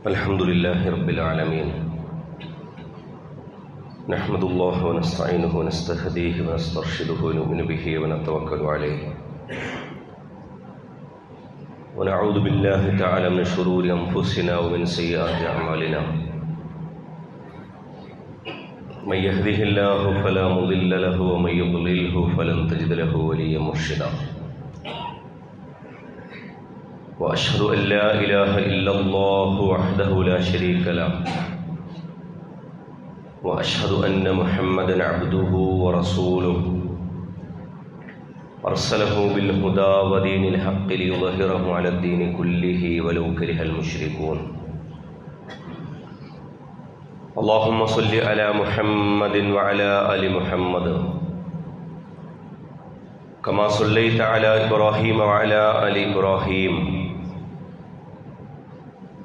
الحمد لله رب العالمين نحمد الله ونستعينه ونستهديه ونسترشده ونؤمن به ونتوكل عليه ونعوذ بالله تعالى من شرور أنفسنا ومن سيئات أعمالنا من يهده الله فلا مضل له ومن يضلله فلن تجد له وليا مرشدا وأشهد أن لا إله إلا الله وحده لا شريك له وأشهد أن محمدًا عبده ورسوله أرسله بالهدى ودين الحق ليظهره على الدين كله ولو كره المشركون اللهم صل على محمد وعلى آل محمد كما صليت على إبراهيم وعلى آل إبراهيم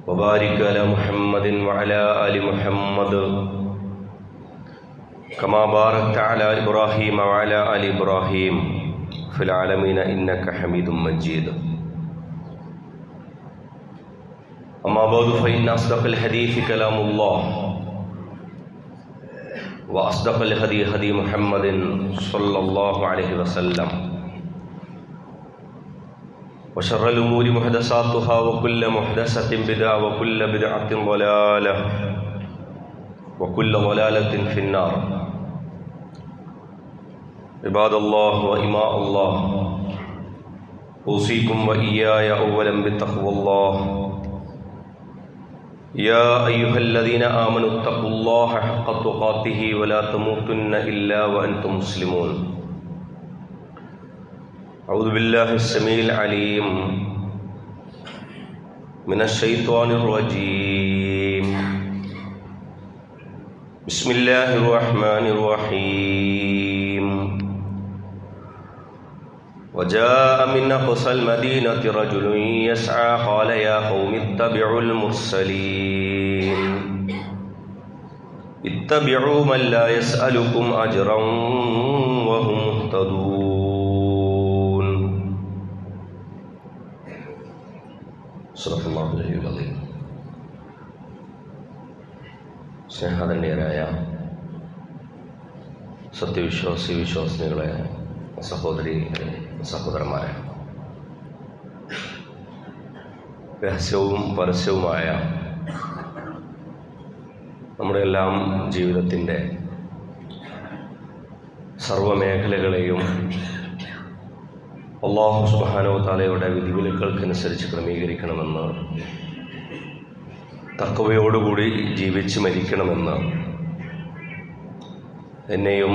وبارك على محمد وعلى آل محمد كما باركت على إبراهيم وعلى آل إبراهيم في العالمين إنك حميد مجيد أما بعد فإن أصدق الحديث كلام الله وأصدق الهدي هدي محمد صلى الله عليه وسلم وشر الأمور محدثاتها وكل محدثة بدعة وكل بدعة ضلالة وكل ضلالة في النار عباد الله وإماء الله أوصيكم وإياي أولا بتقوى الله يا أيها الذين آمنوا اتقوا الله حق تقاته ولا تموتن إلا وأنتم مسلمون أعوذ بالله السميع العليم من الشيطان الرجيم بسم الله الرحمن الرحيم وجاء من أقصى المدينة رجل يسعى قال يا قوم اتبعوا المرسلين اتبعوا من لا يسألكم أجرا وهم مهتدون صدق الله العلي العظيم. സ്നേഹധന്യരായ വിശ്വാസിനികളെ സഹോദരി സഹോദരന്മാരെ, രഹസ്യവും പരസ്യവുമായ നമ്മുടെ എല്ലാം ജീവിതത്തിൻ്റെ സർവ്വമേഖലകളെയും അല്ലാഹു സുബ്ഹാനഹു വ തആലയുടെ വിധിവിലക്കുകൾക്കനുസരിച്ച് ക്രമീകരിക്കണമെന്ന്, തഖ്വയോടുകൂടി ജീവിച്ച് മരിക്കണമെന്ന് എന്നെയും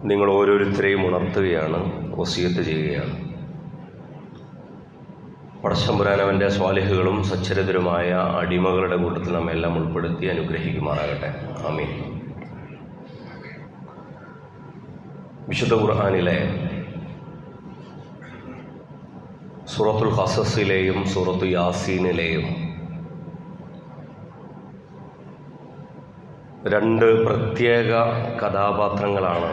നിങ്ങൾ ഓരോരുത്തരെയും ഉണർത്തുകയാണ്, വസിയത്ത് ചെയ്യുകയാണ്. പടച്ചതമ്പുരാൻ അവൻ്റെ സ്വാലിഹുകളും സച്ചരിതരുമായ അടിമകളുടെ കൂട്ടത്തിൽ നമ്മെല്ലാം ഉൾപ്പെടുത്തി അനുഗ്രഹിക്കുമാറാകട്ടെ. ആമീൻ. വിശുദ്ധ ഖുർആനിലെ സൂറത്തുൽ ഖസസിലെയും സൂറത്തു യാസീനിലെയും രണ്ട് പ്രത്യേക കഥാപാത്രങ്ങളാണ്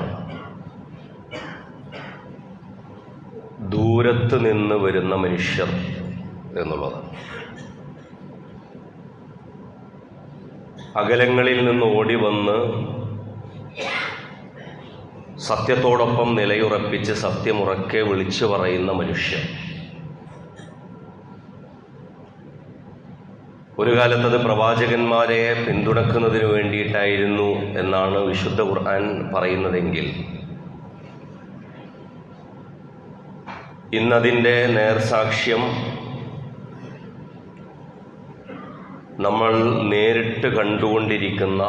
ദൂരത്ത് നിന്ന് വരുന്ന മനുഷ്യർ എന്നുള്ളത്. അകലങ്ങളിൽ നിന്ന് ഓടി വന്ന് സത്യത്തോടൊപ്പം നിലയുറപ്പിച്ച് സത്യമുറക്കെ വിളിച്ചു പറയുന്ന മനുഷ്യർ. ഒരു കാലത്തത് പ്രവാചകന്മാരെ പിന്തുണക്കുന്നതിന് വേണ്ടിയിട്ടായിരുന്നു എന്നാണ് വിശുദ്ധ ഖുർആൻ പറയുന്നതെങ്കിൽ, ഇന്നതിൻ്റെ നേർസാക്ഷ്യം നമ്മൾ നേരിട്ട് കണ്ടുകൊണ്ടിരിക്കുന്ന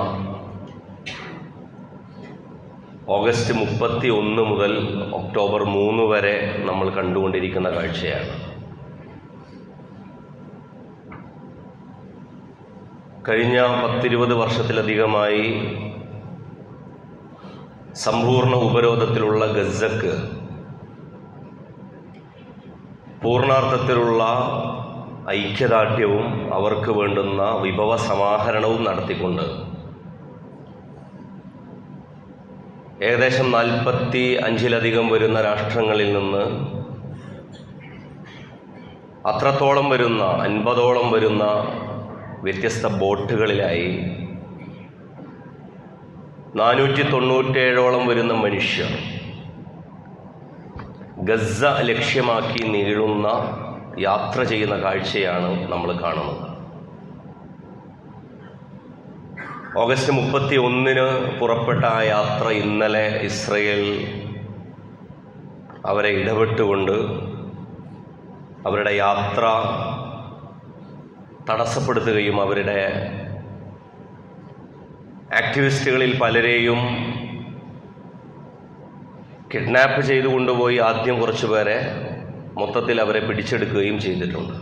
ഓഗസ്റ്റ് 31 മുതൽ ഒക്ടോബർ 3 വരെ നമ്മൾ കണ്ടുകൊണ്ടിരിക്കുന്ന കാഴ്ചയാണ്. കഴിഞ്ഞ 10-20 വർഷത്തിലധികമായി സമ്പൂർണ്ണ ഉപരോധത്തിലുള്ള ഗസക്ക് പൂർണ്ണാർത്ഥത്തിലുള്ള ഐക്യദാർഢ്യവും അവർക്ക് വേണ്ടുന്ന വിഭവ സമാഹരണവും നടത്തിക്കൊണ്ട് ഏകദേശം 45-ലധികം വരുന്ന രാഷ്ട്രങ്ങളിൽ നിന്ന് അത്രത്തോളം വരുന്ന 50ഓളം വരുന്ന വ്യത്യസ്ത ബോട്ടുകളിലായി 497ഓളം വരുന്ന മനുഷ്യർ ഗസ ലക്ഷ്യമാക്കി നീളുന്ന യാത്ര ചെയ്യുന്ന കാഴ്ചയാണ് നമ്മൾ കാണുന്നത്. ഓഗസ്റ്റ് 31 പുറപ്പെട്ട ആ യാത്ര ഇന്നലെ ഇസ്രയേൽ അവരെ ഇടപെട്ടുകൊണ്ട് അവരുടെ യാത്ര തടസ്സപ്പെടുത്തുകയും അവരുടെ ആക്ടിവിസ്റ്റുകളിൽ പലരെയും കിഡ്നാപ്പ് ചെയ്തു കൊണ്ടുപോയി ആദ്യം കുറച്ചു പേരെ മൊത്തത്തിൽ അവരെ പിടിച്ചെടുക്കുകയും ചെയ്തിട്ടുണ്ട്.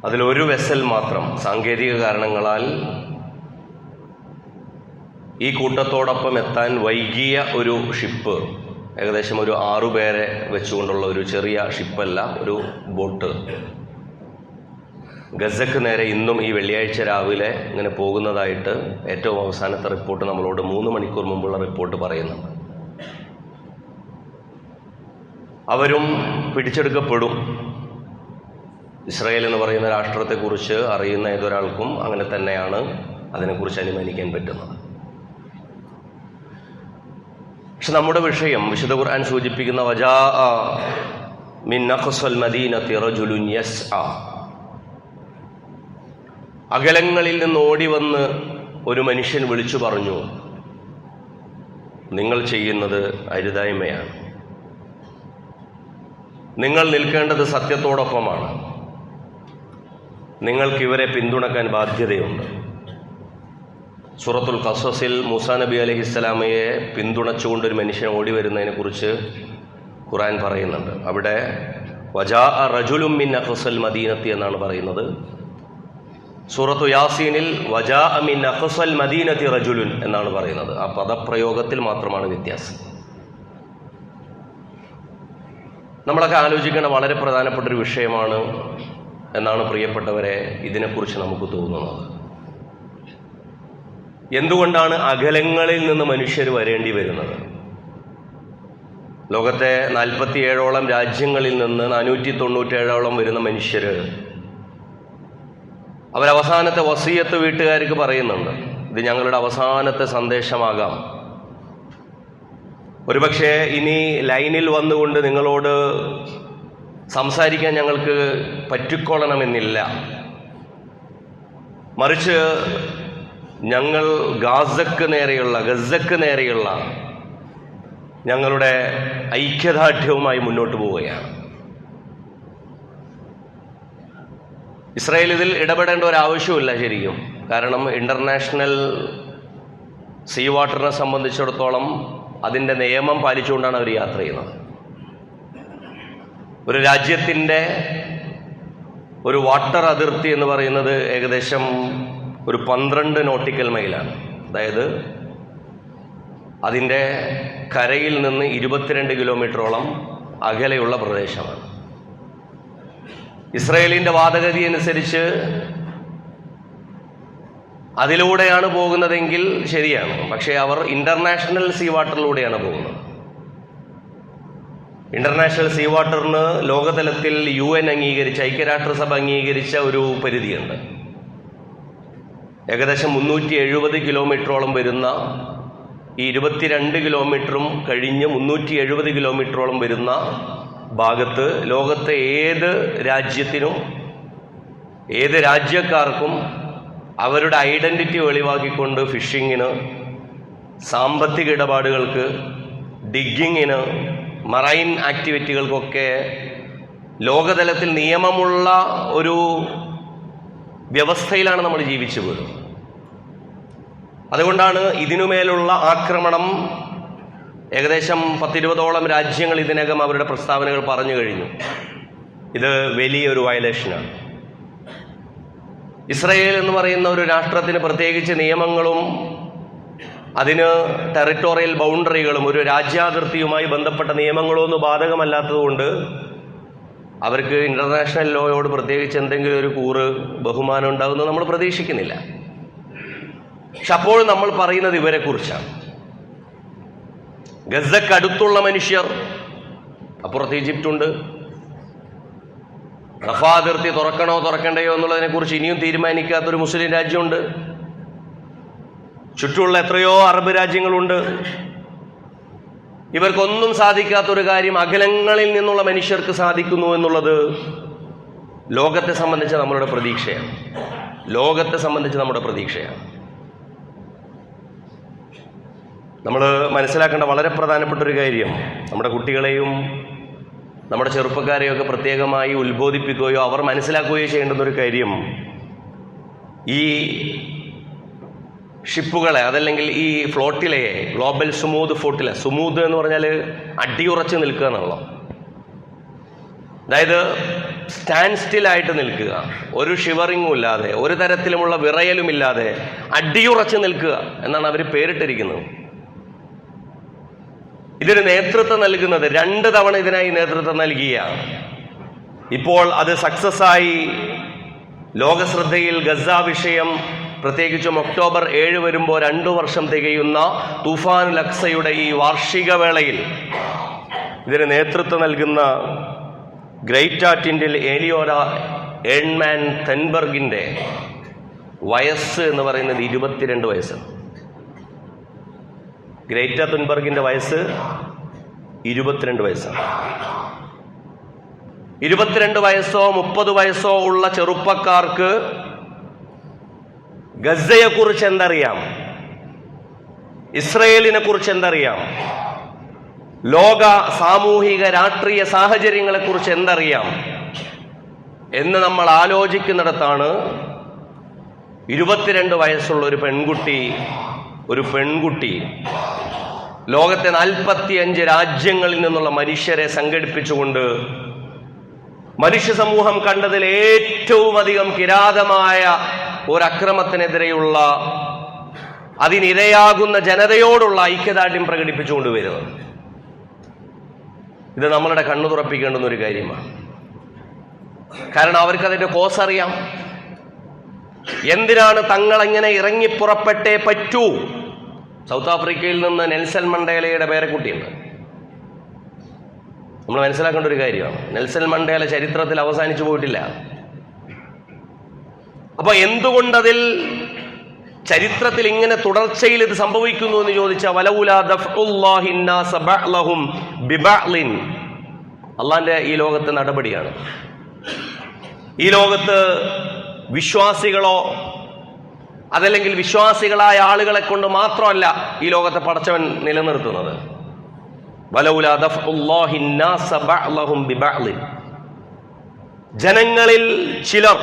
അതിലൊരു വെസൽ മാത്രം സാങ്കേതിക കാരണങ്ങളാൽ ഈ കൂട്ടത്തോടൊപ്പം എത്താൻ വൈകിയ ഒരു ഷിപ്പ്, ഏകദേശം ഒരു 6 പേരെ വെച്ചുകൊണ്ടുള്ള ഒരു ചെറിയ ഷിപ്പല്ല, ഒരു ബോട്ട് ഗസക്ക് നേരെ ഇന്നും ഈ വെള്ളിയാഴ്ച രാവിലെ ഇങ്ങനെ പോകുന്നതായിട്ട് ഏറ്റവും അവസാനത്തെ റിപ്പോർട്ട് നമ്മളോട് 3 മണിക്കൂർ മുമ്പുള്ള റിപ്പോർട്ട് പറയുന്നുണ്ട്. അവരും പിടിച്ചെടുക്കപ്പെടും. ഇസ്രായേൽ എന്ന് പറയുന്ന രാഷ്ട്രത്തെക്കുറിച്ച് അറിയുന്ന ഏതൊരാൾക്കും അങ്ങനെ തന്നെയാണ് അതിനെക്കുറിച്ച് അനുമാനിക്കാൻ പറ്റുന്നത്. പക്ഷെ നമ്മുടെ വിഷയം വിശുദ്ധ ഖുർആൻ സൂചിപ്പിക്കുന്ന വജാഅ മിൻ അഖ്സൽ മദീനത്തി റജുലുൻ യസ്ആ, അകലങ്ങളിൽ നിന്ന് ഓടി വന്ന് ഒരു മനുഷ്യൻ വിളിച്ചു പറഞ്ഞു, നിങ്ങൾ ചെയ്യുന്നത് അരുതായ്മയാണ്, നിങ്ങൾ നിൽക്കേണ്ടത് സത്യത്തോടൊപ്പമാണ്, നിങ്ങൾക്ക് ഇവരെ പിന്തുണക്കാൻ ബാധ്യതയുണ്ട്. സൂറത്തുൽ ഖസസിൽ മൂസാ നബി അലൈഹിസ്സലാമയെ പിന്തുണച്ചുകൊണ്ടൊരു മനുഷ്യൻ ഓടി വരുന്നതിനെക്കുറിച്ച് ഖുർആൻ പറയുന്നുണ്ട്. അവിടെ വജാഅ റജുലുൻ മിൻ അഖ്സൽ മദീനത്തി എന്നാണ് പറയുന്നത്. സൂറത്തു യാസീനിൽ വജാഅ മിൻ അഖ്സൽ മദീനത്തി റജുലുൻ എന്നാണ് പറയുന്നത്. ആ പദപ്രയോഗത്തിൽ മാത്രമാണ് വ്യത്യാസം. നമ്മളൊക്കെ ആലോചിക്കേണ്ട വളരെ പ്രധാനപ്പെട്ടൊരു വിഷയമാണ് എന്നാണ് പ്രിയപ്പെട്ടവരെ ഇതിനെക്കുറിച്ച് നമുക്ക് തോന്നുന്നത്. എന്തുകൊണ്ടാണ് അകലങ്ങളിൽ നിന്ന് മനുഷ്യർ വരേണ്ടി വരുന്നത്? ലോകത്തെ 47ഓളം രാജ്യങ്ങളിൽ നിന്ന് 497ഓളം വരുന്ന മനുഷ്യർ അവരവസാനത്തെ വസിയത്ത് വീട്ടുകാർക്ക് പറയുന്നുണ്ട്, ഇത് ഞങ്ങളുടെ അവസാനത്തെ സന്ദേശമാകാം. ഒരുപക്ഷെ ഇനി ലൈനിൽ വന്നുകൊണ്ട് നിങ്ങളോട് സംസാരിക്കാൻ ഞങ്ങൾക്ക് പറ്റിക്കൊള്ളണമെന്നില്ല, മറിച്ച് ഞങ്ങൾ ഗസക്ക് നേരെയുള്ള ഞങ്ങളുടെ ഐക്യദാർഢ്യവുമായി മുന്നോട്ട് പോവുകയാണ്. ഇസ്രായേൽ ഇതിൽ ഇടപെടേണ്ട ഒരാവശ്യമില്ല ശരിക്കും. കാരണം ഇൻ്റർനാഷണൽ സീ വാട്ടറിനെ സംബന്ധിച്ചിടത്തോളം അതിൻ്റെ നിയമം പാലിച്ചുകൊണ്ടാണ് അവർ യാത്ര ചെയ്യുന്നത്. ഒരു രാജ്യത്തിൻ്റെ ഒരു വാട്ടർ അതിർത്തി എന്ന് പറയുന്നത് ഏകദേശം ഒരു 12 നോട്ടിക്കൽ മൈലാണ്. അതായത് അതിൻ്റെ കരയിൽ നിന്ന് 22 കിലോമീറ്ററോളം അകലെയുള്ള പ്രദേശമാണ്. ഇസ്രായേലിൻ്റെ വാദഗതി അനുസരിച്ച് അതിലൂടെയാണ് പോകുന്നതെങ്കിൽ ശരിയാണ്. പക്ഷേ അവർ ഇൻ്റർനാഷണൽ സീ വാട്ടറിലൂടെയാണ് പോകുന്നത്. ഇൻ്റർനാഷണൽ സീ വാട്ടറിന് ലോകതലത്തിൽ UN അംഗീകരിച്ച, ഐക്യരാഷ്ട്രസഭ അംഗീകരിച്ച ഒരു പരിധിയുണ്ട്. ഏകദേശം 370 കിലോമീറ്ററോളം വരുന്ന ഈ 22 കിലോമീറ്ററും കഴിഞ്ഞ് 370 കിലോമീറ്ററോളം വരുന്ന ഭാഗത്ത് ലോകത്തെ ഏത് രാജ്യത്തിനും ഏത് രാജ്യക്കാർക്കും അവരുടെ ഐഡൻറ്റിറ്റി വെളിവാക്കിക്കൊണ്ട് ഫിഷിങ്ങിന്, സാമ്പത്തിക ഇടപാടുകൾക്ക്, ഡിഗ്ഗിങ്ങിന്, മറൈൻ ആക്ടിവിറ്റികൾക്കൊക്കെ ലോകതലത്തിൽ നിയമമുള്ള ഒരു വ്യവസ്ഥയിലാണ് നമ്മൾ ജീവിച്ചു പോരുന്നത്. അതുകൊണ്ടാണ് ഇതിനുമേലുള്ള ആക്രമണം ഏകദേശം 10-20ഓളം രാജ്യങ്ങൾ ഇതിനകം അവരുടെ പ്രസ്താവനകൾ പറഞ്ഞു കഴിഞ്ഞു. ഇത് വലിയൊരു വയലേഷനാണ്. ഇസ്രായേൽ എന്ന് പറയുന്ന ഒരു രാഷ്ട്രത്തിന് പ്രത്യേകിച്ച് നിയമങ്ങളും അതിന് ടെറിട്ടോറിയൽ ബൗണ്ടറികളും ഒരു രാജ്യാതിർത്തിയുമായി ബന്ധപ്പെട്ട നിയമങ്ങളൊന്നും ബാധകമല്ലാത്തതുകൊണ്ട് അവർക്ക് ഇൻ്റർനാഷണൽ ലോയോട് പ്രത്യേകിച്ച് എന്തെങ്കിലും ഒരു കൂറ് ബഹുമാനം ഉണ്ടാകുന്നത് നമ്മൾ പ്രതീക്ഷിക്കുന്നില്ല. പക്ഷെ അപ്പോൾ നമ്മൾ പറയുന്നത് ഇവരെക്കുറിച്ചാണ്. ഗസക്കടുത്തുള്ള മനുഷ്യർ, അപ്പുറത്ത് ഈജിപ്തുണ്ട്, റഫാ അതിർത്തി തുറക്കണോ തുറക്കണ്ടയോ എന്നുള്ളതിനെ കുറിച്ച് ഇനിയും തീരുമാനിക്കാത്തൊരു മുസ്ലിം രാജ്യമുണ്ട്. ചുറ്റുമുള്ള എത്രയോ അറബ് രാജ്യങ്ങളുണ്ട്. ഇവർക്കൊന്നും സാധിക്കാത്തൊരു കാര്യം അകലങ്ങളിൽ നിന്നുള്ള മനുഷ്യർക്ക് സാധിക്കുന്നു എന്നുള്ളത് ലോകത്തെ സംബന്ധിച്ച് നമ്മളുടെ പ്രതീക്ഷയാണ്. ലോകത്തെ സംബന്ധിച്ച് നമ്മുടെ പ്രതീക്ഷയാണ്. നമ്മൾ മനസ്സിലാക്കേണ്ട വളരെ പ്രധാനപ്പെട്ട ഒരു കാര്യം, നമ്മുടെ കുട്ടികളെയും നമ്മുടെ ചെറുപ്പക്കാരെയൊക്കെ പ്രത്യേകമായി ഉത്ബോധിപ്പിക്കുകയോ അവർ മനസ്സിലാക്കുകയോ ചെയ്യേണ്ടുന്നൊരു കാര്യം, ഈ ഷിപ്പുകളെ അതല്ലെങ്കിൽ ഈ ഫ്ലോട്ടിലയെ ഗ്ലോബൽ സുമൂദ് ഫ്ലോട്ടില, സുമൂദ് എന്ന് പറഞ്ഞാൽ അടിയുറച്ച് നിൽക്കുക എന്നുള്ളൂ. അതായത് സ്റ്റാൻഡ് സ്റ്റിലായിട്ട് നിൽക്കുക, ഒരു ഷിവറിങ്ങും ഇല്ലാതെ, ഒരു തരത്തിലുമുള്ള വിറയലുമില്ലാതെ അടിയുറച്ച് നിൽക്കുക എന്നാണ് അവർ പേരിട്ടിരിക്കുന്നത്. ഇതിന് നേതൃത്വം നൽകുന്നത് 2 തവണ ഇതിനായി നേതൃത്വം നൽകിയ, ഇപ്പോൾ അത് സക്സസ് ആയി ലോകശ്രദ്ധയിൽ ഗസ വിഷയം, പ്രത്യേകിച്ചും ഒക്ടോബർ 7 വരുമ്പോൾ 2 വർഷം തികയുന്ന തൂഫാനുൽ അഖ്സയുടെ ഈ വാർഷിക വേളയിൽ ഇതിന് നേതൃത്വം നൽകുന്ന ഗ്രേറ്റ ടിൻഡിൽ ഏലിയോര എൺമാൻ തെൻബർഗിൻ്റെ വയസ്സ് എന്ന് പറയുന്നത് 22 വയസ്സ്. ഗ്രേറ്റ തുൻബർഗിന്റെ വയസ്സ് 22 വയസ്സാണ്. 22 വയസ്സോ 30 വയസ്സോ ഉള്ള ചെറുപ്പക്കാർക്ക് ഗസയെക്കുറിച്ച് എന്തറിയാം, ഇസ്രയേലിനെ കുറിച്ച് എന്തറിയാം, ലോക സാമൂഹിക രാഷ്ട്രീയ സാഹചര്യങ്ങളെക്കുറിച്ച് എന്തറിയാം എന്ന് നമ്മൾ ആലോചിക്കുന്നിടത്താണ് 22 വയസ്സുള്ള ഒരു പെൺകുട്ടി ലോകത്തെ 45 രാജ്യങ്ങളിൽ നിന്നുള്ള മനുഷ്യരെ സംഘടിപ്പിച്ചുകൊണ്ട് മനുഷ്യ സമൂഹം കണ്ടതിൽ ഏറ്റവും അധികം കിരാതമായ ഒരക്രമത്തിനെതിരെയുള്ള, അതിനിരയാകുന്ന ജനതയോടുള്ള ഐക്യദാർഢ്യം പ്രകടിപ്പിച്ചുകൊണ്ട് വരുന്നത്. ഇത് നമ്മളുടെ കണ്ണു തുറപ്പിക്കേണ്ടുന്ന ഒരു കാര്യമാണ്. കാരണം അവർക്കതിൻ്റെ കോസ് അറിയാം. എന്തിനാണ് തങ്ങളെങ്ങനെ ഇറങ്ങിപ്പുറപ്പെട്ടേ പറ്റൂ. സൗത്ത് ആഫ്രിക്കയിൽ നിന്ന് നെൽസൺ മണ്ടേലയുടെ പേരക്കുട്ടിയുണ്ട്. നമ്മൾ മനസ്സിലാക്കേണ്ട ഒരു കാര്യമാണ്, നെൽസൺ മണ്ടേല ചരിത്രത്തിൽ അവസാനിച്ചു പോയിട്ടില്ല. അപ്പൊ എന്തുകൊണ്ടതിൽ ചരിത്രത്തിൽ ഇങ്ങനെ തുടർച്ചയിൽ ഇത് സംഭവിക്കുന്നു എന്ന് ചോദിച്ചാൽ, വലൗലാ ദഫ്ഉല്ലാഹി الناس ബഅ്ലഹും ബിബഅ്ലിൻ, അള്ളാന്റെ ഈ ലോകത്തെ നടപടിയാണ്. ഈ ലോകത്ത് വിശ്വാസികളോ അതല്ലെങ്കിൽ വിശ്വാസികളായ ആളുകളെ കൊണ്ട് മാത്രമല്ല ഈ ലോകത്തെ പടച്ചവൻ നിലനിർത്തുന്നത്. വലൗലാ ദഫ്ഉല്ലാഹി الناس ബഅ്ലഹും ബിബഅ്ലിൻ, ജനങ്ങളിൽ ചിലർ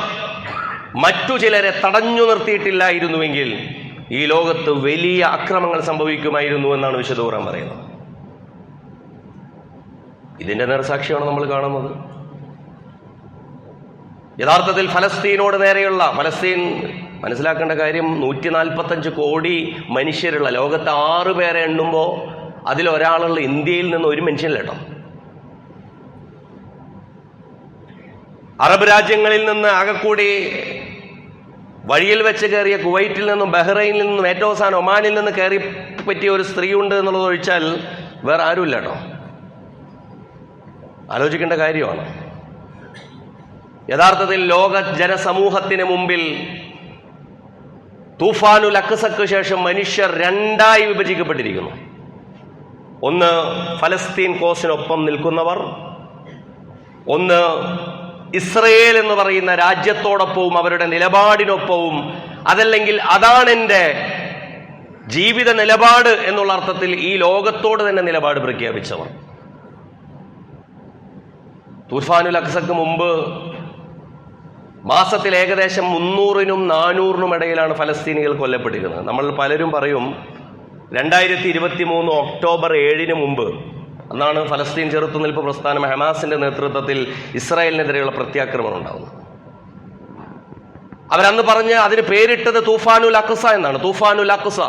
മറ്റു ചിലരെ തടഞ്ഞു നിർത്തിയിട്ടില്ലായിരുന്നുവെങ്കിൽ ഈ ലോകത്ത് വലിയ അക്രമങ്ങൾ സംഭവിക്കുമായിരുന്നു എന്നാണ് വിശുദ്ധ ഖുർആൻ പറയുന്നത്. ഇതിന്റെ നേർസാക്ഷിയാണ് നമ്മൾ കാണുന്നത്. യഥാർത്ഥത്തിൽ ഫലസ്തീനോട് നേരെയുള്ള, ഫലസ്തീൻ മനസ്സിലാക്കേണ്ട കാര്യം, 145 കോടി മനുഷ്യരുള്ള ലോകത്ത് 6 പേരെ എണ്ണുമ്പോൾ അതിലൊരാളുള്ള ഇന്ത്യയിൽ നിന്ന് ഒരു മനുഷ്യനില്ല കേട്ടോ. അറബ് രാജ്യങ്ങളിൽ നിന്ന് ആകെക്കൂടി വഴിയിൽ വെച്ച് കയറിയ കുവൈറ്റിൽ നിന്നും ബഹ്റൈനിൽ നിന്നും ഏറ്റവും അവസാനം ഒമാനിൽ നിന്ന് കയറി പറ്റിയ ഒരു സ്ത്രീ ഉണ്ട് എന്നുള്ളത് ഒഴിച്ചാൽ വേറെ ആരുമില്ല കേട്ടോ. ആലോചിക്കേണ്ട കാര്യമാണ്. യഥാർത്ഥത്തിൽ ലോക ജനസമൂഹത്തിന് മുമ്പിൽ തൂഫാനുൽ അഖ്സക്ക് ശേഷം മനുഷ്യർ 2ആയി വിഭജിക്കപ്പെട്ടിരിക്കുന്നു. ഒന്ന് ഫലസ്തീൻ കോസിനൊപ്പം നിൽക്കുന്നവർ, ഒന്ന് ഇസ്രയേൽ എന്ന് പറയുന്ന രാജ്യത്തോടൊപ്പവും അവരുടെ നിലപാടിനൊപ്പവും, അതല്ലെങ്കിൽ അതാണ് എൻ്റെ ജീവിത നിലപാട് എന്നുള്ള അർത്ഥത്തിൽ ഈ ലോകത്തോട് തന്നെ നിലപാട് പ്രഖ്യാപിച്ചവർ. തൂഫാനുൽ അഖ്സക്ക് മുമ്പ് മാസത്തിൽ ഏകദേശം 300-നും 400-നും ഇടയിലാണ് ഫലസ്തീനികൾ കൊല്ലപ്പെട്ടിരുന്നത്. നമ്മൾ പലരും പറയും 2023 ഒക്ടോബർ 7 മുമ്പ്, അന്നാണ് ഫലസ്തീൻ ചെറുത്തുനിൽപ്പ് പ്രസ്ഥാനം ഹമാസിന്റെ നേതൃത്വത്തിൽ ഇസ്രായേലിനെതിരെയുള്ള പ്രത്യാക്രമണം ഉണ്ടാകുന്നത്. അവരന്ന് പറഞ്ഞ് അതിന് പേരിട്ടത് തൂഫാനുൽ അഖ്സ എന്നാണ്. തൂഫാനുൽ അഖ്സ,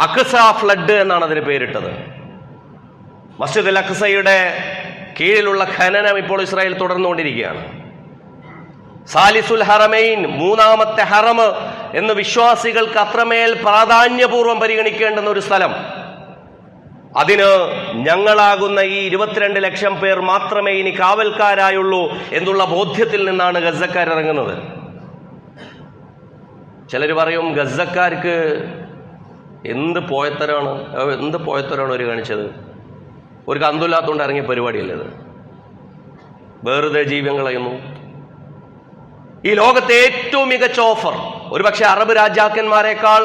അഖ്സ ഫ്ലഡ് എന്നാണ് അതിന് പേരിട്ടത്. മസ്ജിദുൽ അഖ്സയുടെ കീഴിലുള്ള ഖനനം ഇപ്പോൾ ഇസ്രായേൽ തുടർന്നുകൊണ്ടിരിക്കുകയാണ്. സാലിസുൽ ഹറമൈൻ, 3ാമത്തെ ഹറം എന്ന് വിശ്വാസികൾക്ക് അത്രമേൽ പ്രാധാന്യപൂർവ്വം പരിഗണിക്കേണ്ടുന്ന ഒരു സ്ഥലം, അതിന് ഞങ്ങളാകുന്ന ഈ 22 ലക്ഷം പേർ മാത്രമേ ഇനി കാവൽക്കാരായുള്ളൂ എന്നുള്ള ബോധ്യത്തിൽ നിന്നാണ് ഗസക്കാരിറങ്ങുന്നത്. ചിലർ പറയും ഗസക്കാർക്ക് എന്ത് പോയത്തരാണ് അവർ കാണിച്ചത്, ഒരു കന്തുല്ലാത്തതുകൊണ്ട് ഇറങ്ങിയ പരിപാടിയല്ലത്. വെറുതെ ജീവൻ കളയുന്നു. ഈ ലോകത്തെ ഏറ്റവും മികച്ച ഓഫർ, ഒരുപക്ഷെ അറബ് രാജാക്കന്മാരെക്കാൾ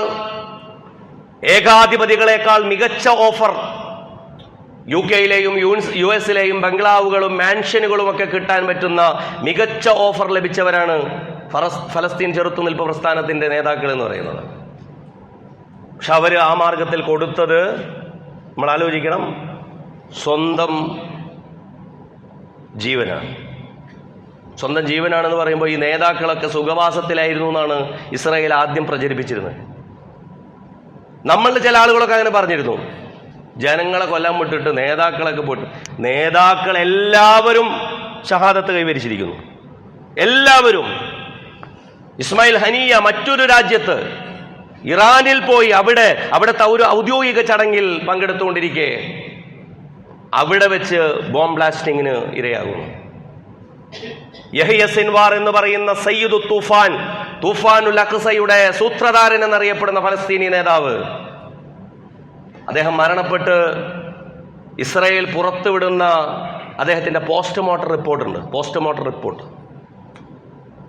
ഏകാധിപതികളെക്കാൾ മികച്ച ഓഫർ UK-യിലെയും US-ലെയും ബംഗ്ലാവുകളും മാൻഷനുകളും ഒക്കെ കിട്ടാൻ പറ്റുന്ന മികച്ച ഓഫർ ലഭിച്ചവരാണ് ഫലസ്തീൻ ചെറുത്തുനിൽപ്പ് പ്രസ്ഥാനത്തിന്റെ നേതാക്കൾ എന്ന് പറയുന്നത്. പക്ഷെ അവര് ആ മാർഗത്തിൽ കൊടുത്തത് നമ്മൾ ആലോചിക്കണം, സ്വന്തം ജീവനാണ്. സ്വന്തം ജീവനാണെന്ന് പറയുമ്പോൾ ഈ നേതാക്കളൊക്കെ സുഖവാസത്തിലായിരുന്നു എന്നാണ് ഇസ്രായേൽ ആദ്യം പ്രചരിപ്പിച്ചിരുന്നത്. നമ്മളുടെ ചില ആളുകളൊക്കെ അങ്ങനെ പറഞ്ഞിരുന്നു, ജനങ്ങളെ കൊല്ലാൻ വിട്ടിട്ട് നേതാക്കളൊക്കെ പോയിട്ട്. നേതാക്കൾ എല്ലാവരും ഷഹാദത്ത് കൈവരിച്ചിരിക്കുന്നു, എല്ലാവരും. ഇസ്മായിൽ ഹനിയ മറ്റൊരു രാജ്യത്ത് ഇറാനിൽ പോയി അവിടുത്തെ ഒരു ഔദ്യോഗിക ചടങ്ങിൽ പങ്കെടുത്തുകൊണ്ടിരിക്കെ അവിടെ വെച്ച് ബോംബ് ബ്ലാസ്റ്റിങ്ങിന് ഇരയാകുന്നു. യഹ്യ സിൻവാർ എന്ന് പറയുന്ന സയ്യിദു തൂഫാനുൽ അഖ്സയുടെ സൂത്രധാരൻ എന്നറിയപ്പെടുന്ന ഫലസ്തീനി നേതാവ്, അദ്ദേഹം മരണപ്പെട്ട് ഇസ്രായേൽ പുറത്തുവിടുന്ന അദ്ദേഹത്തിന്റെ പോസ്റ്റ്മോർട്ടം റിപ്പോർട്ടുണ്ട്.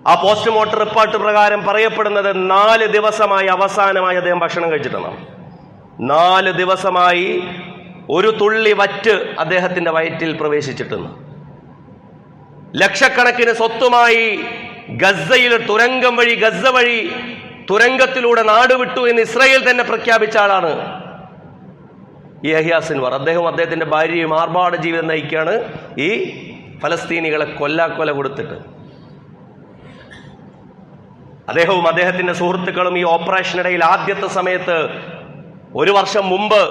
ആ പോസ്റ്റ്മോർട്ടം റിപ്പോർട്ട് പ്രകാരം പറയപ്പെടുന്നത് 4 ദിവസമായി അവസാനമായി അദ്ദേഹം ഭക്ഷണം കഴിച്ചിട്ടുണ്ടാവും. 4 ദിവസമായി ഒരു തുള്ളി വറ്റ് അദ്ദേഹത്തിന്റെ വയറ്റിൽ പ്രവേശിച്ചിട്ടുണ്ട്. ലക്ഷക്കണക്കിന് സ്വത്തുമായി ഗസയിൽ ഗസ വഴി തുരങ്കത്തിലൂടെ നാടുവിട്ടു എന്ന് ഇസ്രായേൽ തന്നെ പ്രഖ്യാപിച്ച ആളാണ് യഹ്യ സിൻവാർ. അദ്ദേഹത്തിന്റെ ഭാര്യയും ആർഭാട ജീവിതം നയിക്കുകയാണ് ഈ ഫലസ്തീനികളെ കൊല കൊടുത്തിട്ട്. അദ്ദേഹവും അദ്ദേഹത്തിന്റെ സുഹൃത്തുക്കളും ഈ ഓപ്പറേഷനിടയിൽ ആദ്യത്തെ സമയത്ത് 1 വർഷം മുമ്പ്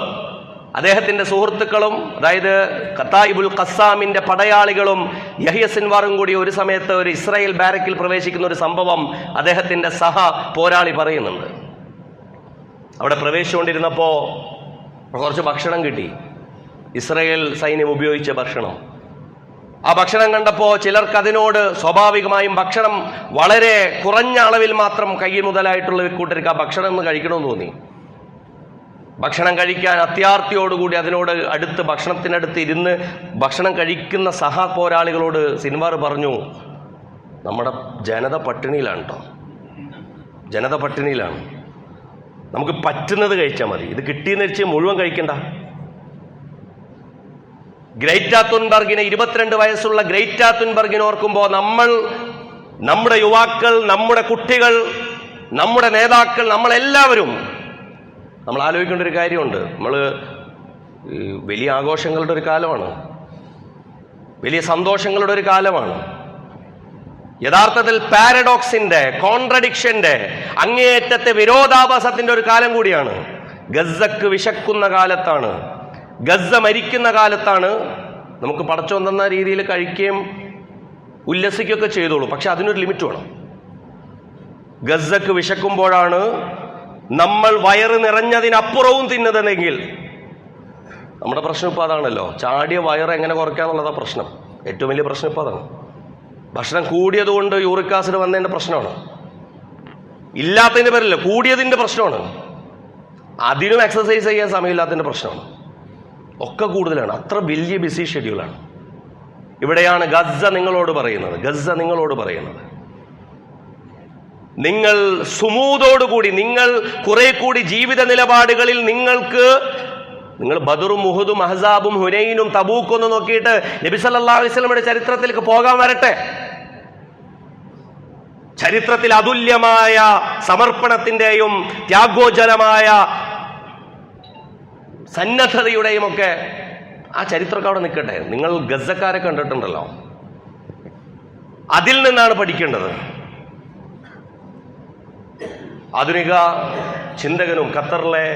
അദ്ദേഹത്തിന്റെ സുഹൃത്തുക്കളും, അതായത് ഖത്തായിബുൽ ഖസ്സാമിന്റെ പടയാളികളും യഹ്യ സിൻവാറും കൂടി ഒരു സമയത്ത് ഒരു ഇസ്രായേൽ ബാരക്കിൽ പ്രവേശിക്കുന്ന ഒരു സംഭവം അദ്ദേഹത്തിന്റെ പോരാളി പറയുന്നുണ്ട്. അവിടെ പ്രവേശിച്ചുകൊണ്ടിരുന്നപ്പോ കുറച്ച് ഭക്ഷണം കിട്ടി, ഇസ്രായേൽ സൈന്യം ഉപയോഗിച്ച ഭക്ഷണം. ആ ഭക്ഷണം കണ്ടപ്പോൾ ചിലർക്ക് അതിനോട് സ്വാഭാവികമായും ഭക്ഷണം വളരെ കുറഞ്ഞ അളവിൽ മാത്രം കയ്യിൽ മുതലായിട്ടുള്ള കൂട്ടർക്ക് ആ ഭക്ഷണം ഒന്ന് കഴിക്കണമെന്ന് തോന്നി. ഭക്ഷണം കഴിക്കാൻ അത്യാർത്തിയോടുകൂടി അതിനോട് ഭക്ഷണത്തിനടുത്ത് ഇരുന്ന് ഭക്ഷണം കഴിക്കുന്ന പോരാളികളോട് സിൻവാർ പറഞ്ഞു, നമ്മുടെ ജനത പട്ടിണിയിലാണ് കേട്ടോ, ജനത പട്ടിണിയിലാണ്, നമുക്ക് പറ്റുന്നത് കഴിച്ചാൽ മതി, ഇത് കിട്ടിയെന്ന് വെച്ച് മുഴുവൻ കഴിക്കണ്ട. ഗ്രേറ്റ തുൻബർഗിനെ 22 വയസ്സുള്ള ഗ്രേറ്റ തുൻബർഗിനെ ഓർക്കുമ്പോൾ നമ്മുടെ യുവാക്കൾ, നമ്മുടെ കുട്ടികൾ, നമ്മുടെ നേതാക്കൾ, നമ്മളെല്ലാവരും നമ്മൾ ആലോചിക്കേണ്ട ഒരു കാര്യമുണ്ട്. വലിയ ആഘോഷങ്ങളുടെ ഒരു കാലമാണ്, വലിയ സന്തോഷങ്ങളുടെ ഒരു കാലമാണ്. യഥാർത്ഥത്തിൽ പാരഡോക്സിന്റെ, കോൺട്രഡിക്ഷന്റെ, അങ്ങേയറ്റത്തെ വിരോധാഭാസത്തിന്റെ ഒരു കാലം കൂടിയാണ്. ഗസക്ക് വിശക്കുന്ന കാലത്താണ്, ഗസ മരിക്കുന്ന കാലത്താണ്. നമുക്ക് പടച്ചോൻ തന്ന രീതിയിൽ കഴിക്കുകയും ഉല്ലസിക്കുകയൊക്കെ ചെയ്തോളൂ, പക്ഷെ അതിനൊരു ലിമിറ്റ് വേണം. ഗസക്ക് വിശക്കുമ്പോഴാണ് നമ്മൾ വയറ് നിറഞ്ഞതിനപ്പുറവും തിന്നതെങ്കിൽ നമ്മുടെ പ്രശ്നം ഇപ്പം അതാണല്ലോ. ചാടിയ വയറ് എങ്ങനെ കുറയ്ക്കാന്നുള്ളതാ പ്രശ്നം. ഏറ്റവും വലിയ പ്രശ്നം ഇപ്പം അതാണ്. ഭക്ഷണം കൂടിയത് കൊണ്ട് യൂറിക് ആസിഡ് വന്നതിൻ്റെ പ്രശ്നമാണ്, ഇല്ലാത്തതിൻ്റെ പേരല്ല, കൂടിയതിൻ്റെ പ്രശ്നമാണ്. അതിനും എക്സസൈസ് ചെയ്യാൻ സമയമില്ലാത്തതിൻ്റെ പ്രശ്നമാണ്. ഒക്കെ കൂടുതലാണ്, അത്ര വലിയ ബിസി ഷെഡ്യൂളാണ്. ഇവിടെയാണ് ഗസ നിങ്ങളോട് പറയുന്നത്, നിങ്ങൾ സുമൂദോടുകൂടി, നിങ്ങൾ കുറെ കൂടി ജീവിത നിലപാടുകളിൽ നിങ്ങൾ ബദറും മുഹദും അഹ്സാബും ഹുനൈനും തബൂക്കും ഒന്ന് നോക്കിയിട്ട് നബി സല്ലല്ലാഹു അലൈഹി വസല്ലമയുടെ ചരിത്രത്തിലേക്ക് പോകാൻ വരട്ടെ. ചരിത്രത്തിൽ അതുല്യമായ സമർപ്പണത്തിന്റെയും ത്യാഗോജനമായ സന്നദ്ധതയുടെയും ഒക്കെ ആ ചരിത്രമൊക്കെ അവിടെ നിൽക്കട്ടെ. നിങ്ങൾ ഗസക്കാരെ കണ്ടിട്ടുണ്ടല്ലോ, അതിൽ നിന്നാണ് പഠിക്കേണ്ടത്. ആധുനിക ചിന്തകനും ഖത്തറിലെ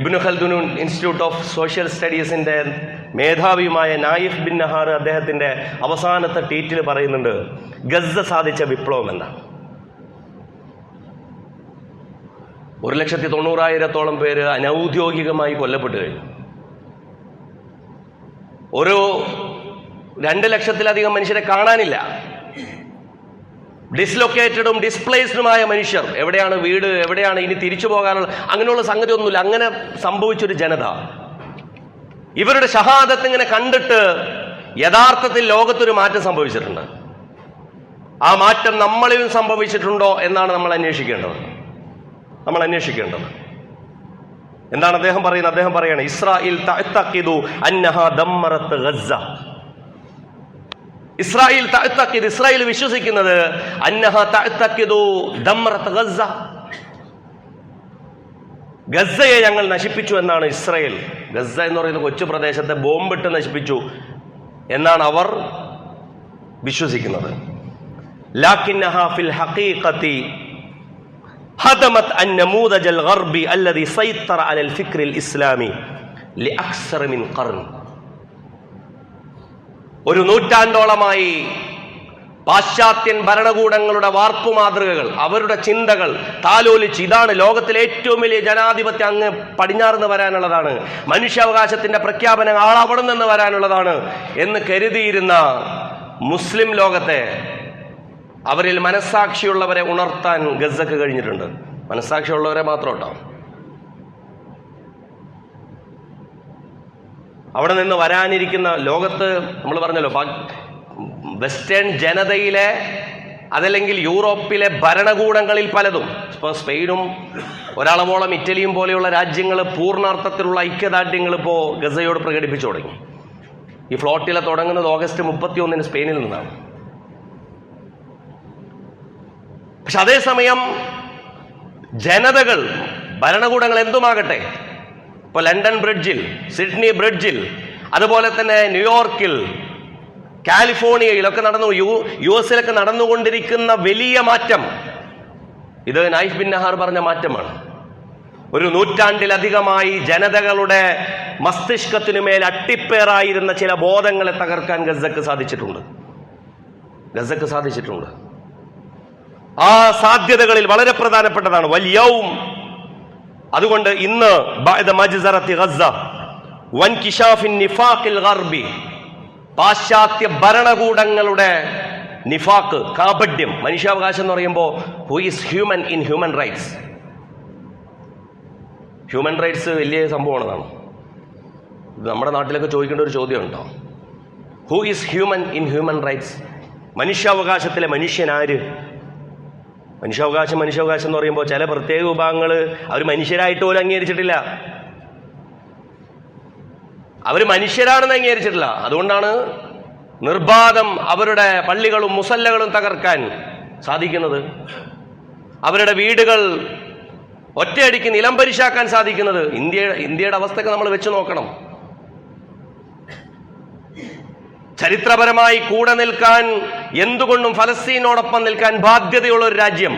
Ibn Khaldun institute of social സ്റ്റഡീസിന്റെ മേധാവിയുമായ നായിഫ് ബിൻ നഹാർ അദ്ദേഹത്തിന്റെ അവസാനത്തെ ട്വീറ്റിൽ പറയുന്നുണ്ട്, ഗസ സാധിച്ച വിപ്ലവം എന്താണ്? 1,90,000-ഓളം പേര് അനൗദ്യോഗികമായി കൊല്ലപ്പെട്ടു കഴിഞ്ഞു. ഒരു 2 ലക്ഷത്തിലധികം മനുഷ്യരെ കാണാനില്ല. ഡിസ്ലൊക്കേറ്റഡും ഡിസ്പ്ലേസ്ഡുമായ മനുഷ്യർ. എവിടെയാണ് വീട്, എവിടെയാണ് ഇനി തിരിച്ചു പോകാനുള്ള, അങ്ങനെയുള്ള സംഗതി ഒന്നുമില്ല. അങ്ങനെ സംഭവിച്ചൊരു ജനത. ഇവരുടെ ഷഹാദത്ത് ഇങ്ങനെ കണ്ടിട്ട് യഥാർത്ഥത്തിൽ ലോകത്തൊരു മാറ്റം സംഭവിച്ചിട്ടുണ്ട്. ആ മാറ്റം നമ്മളിൽ സംഭവിച്ചിട്ടുണ്ടോ എന്നാണ് നമ്മൾ അന്വേഷിക്കേണ്ടത്. എന്താണ് അദ്ദേഹം പറയുന്നത്? അദ്ദേഹം പറയാണ്, ഇസ്രായേൽ തഅ്തഖിദു അന്നഹാ ദമ്മറത് ഗസ്സ. ഇസ്രായേൽ വിശ്വസിക്കുന്നത് അന്നഹാ തഅ്തഖിദു ദമ്മറത് ഗസ്സ, ഗസ്സയെ ഞങ്ങൾ നശിപ്പിച്ചു എന്നാണ് ഇസ്രായേൽ. ഗസ്സ എന്ന് പറയുന്ന കൊച്ചു പ്രദേശത്തെ ബോംബിട്ട് നശിപ്പിച്ചു എന്നാണ് അവർ വിശ്വസിക്കുന്നത്. ലാകിന്നഹാ ഫിൽ ഹഖീഖത്തി ഹദമത് അന്നമൂദജൽ ഗർബി അല്ലദി സൈത്തറ അലൽ ഫിക്രിൽ ഇസ്ലാമി ലിഅക്സറ മിൻ ഖർൻ. ഒരു നൂറ്റാണ്ടോളമായി പാശ്ചാത്യൻ ഭരണകൂടങ്ങളുടെ വാർപ്പു മാതൃകകൾ, അവരുടെ ചിന്തകൾ താലോലിച്ച് ഇതാണ് ലോകത്തിലെ ഏറ്റവും വലിയ ജനാധിപത്യം, അങ്ങ് പടിഞ്ഞാറുനിന്ന് വരാനുള്ളതാണ്, മനുഷ്യാവകാശത്തിന്റെ പ്രഖ്യാപനം അവിടെ നിന്ന് വരാനുള്ളതാണ് എന്ന് കരുതിയിരുന്ന മുസ്ലിം ലോകത്തെ, അവരിൽ മനസ്സാക്ഷിയുള്ളവരെ ഉണർത്താൻ ഗസ്സക്ക് കഴിഞ്ഞിട്ടുണ്ട്. മനസ്സാക്ഷിയുള്ളവരെ മാത്രം കേട്ടോ. അവിടെ നിന്ന് വരാനിരിക്കുന്ന ലോകത്ത് നമ്മൾ പറഞ്ഞല്ലോ, വെസ്റ്റേൺ ജനതയിലെ അതല്ലെങ്കിൽ യൂറോപ്പിലെ ഭരണകൂടങ്ങളിൽ പലതും, ഇപ്പോൾ സ്പെയിനും ഒരളവോളം ഇറ്റലിയും പോലെയുള്ള രാജ്യങ്ങൾ പൂർണ്ണാർത്ഥത്തിലുള്ള ഐക്യദാർഢ്യങ്ങൾ ഇപ്പോൾ ഗസയോട് പ്രകടിപ്പിച്ചു തുടങ്ങി. ഈ ഫ്ലോട്ടില തുടങ്ങുന്നത് ഓഗസ്റ്റ് 31 സ്പെയിനിൽ നിന്നാണ്. പക്ഷെ അതേസമയം ജനതകൾ, ഭരണകൂടങ്ങൾ എന്തുമാകട്ടെ, ഇപ്പോൾ ലണ്ടൻ ബ്രിഡ്ജിൽ, സിഡ്നി ബ്രിഡ്ജിൽ, അതുപോലെ തന്നെ ന്യൂയോർക്കിൽ, കാലിഫോർണിയയിലൊക്കെ യു എസിലൊക്കെ നടന്നുകൊണ്ടിരിക്കുന്ന വലിയ മാറ്റം, ഇത് നൈഫ് ബിൻ നഹാർ പറഞ്ഞ മാറ്റമാണ്. ഒരു നൂറ്റാണ്ടിലധികമായി ജനതകളുടെ മസ്തിഷ്കത്തിനുമേൽ അട്ടിപ്പേറായിരുന്ന ചില ബോധങ്ങളെ തകർക്കാൻ ഗസ്സക്ക് സാധിച്ചിട്ടുണ്ട്. ആ സാധ്യതകളിൽ വളരെ പ്രധാനപ്പെട്ടതാണ് വൽയൗം. അതുകൊണ്ട് ഇന്ന് ബഅദ മജ്സറത്തി ഗസ്സ വൻകിശാഫിൻ നിഫാഖിൽ ഗർബി, പാശ്ചാത്യ ഭരണകൂടങ്ങളുടെ നിഫാഖ്, കാപഢ്യം. മനുഷ്യാവകാശം എന്ന് പറയുമ്പോൾ who is human in human rights. Human rights വലിയ സംഭവമാണെന്നാണ്. ഇത് നമ്മുടെ നാട്ടിലൊക്കെ ചോദിക്കേണ്ട ഒരു ചോദ്യമുണ്ടോ? Who is human in human rights? മനുഷ്യാവകാശത്തിലെ മനുഷ്യനാര്? മനുഷ്യാവകാശം എന്ന് പറയുമ്പോൾ ചില പ്രത്യേക വിഭാഗങ്ങൾ അവർ മനുഷ്യരായിട്ട് പോലും അംഗീകരിച്ചിട്ടില്ല. അവർ മനുഷ്യരാണെന്ന് അംഗീകരിച്ചിട്ടില്ല. അതുകൊണ്ടാണ് നിർബാധം അവരുടെ പള്ളികളും മുസല്ലകളും തകർക്കാൻ സാധിക്കുന്നത്, അവരുടെ വീടുകൾ ഒറ്റയടിക്ക് നിലംപരിശാക്കാൻ സാധിക്കുന്നത്. ഇന്ത്യയുടെ അവസ്ഥയൊക്കെ നമ്മൾ വെച്ച് നോക്കണം. ചരിത്രപരമായി കൂടെ നിൽക്കാൻ, എന്തുകൊണ്ടും ഫലസ്തീനോടൊപ്പം നിൽക്കാൻ ബാധ്യതയുള്ള ഒരു രാജ്യം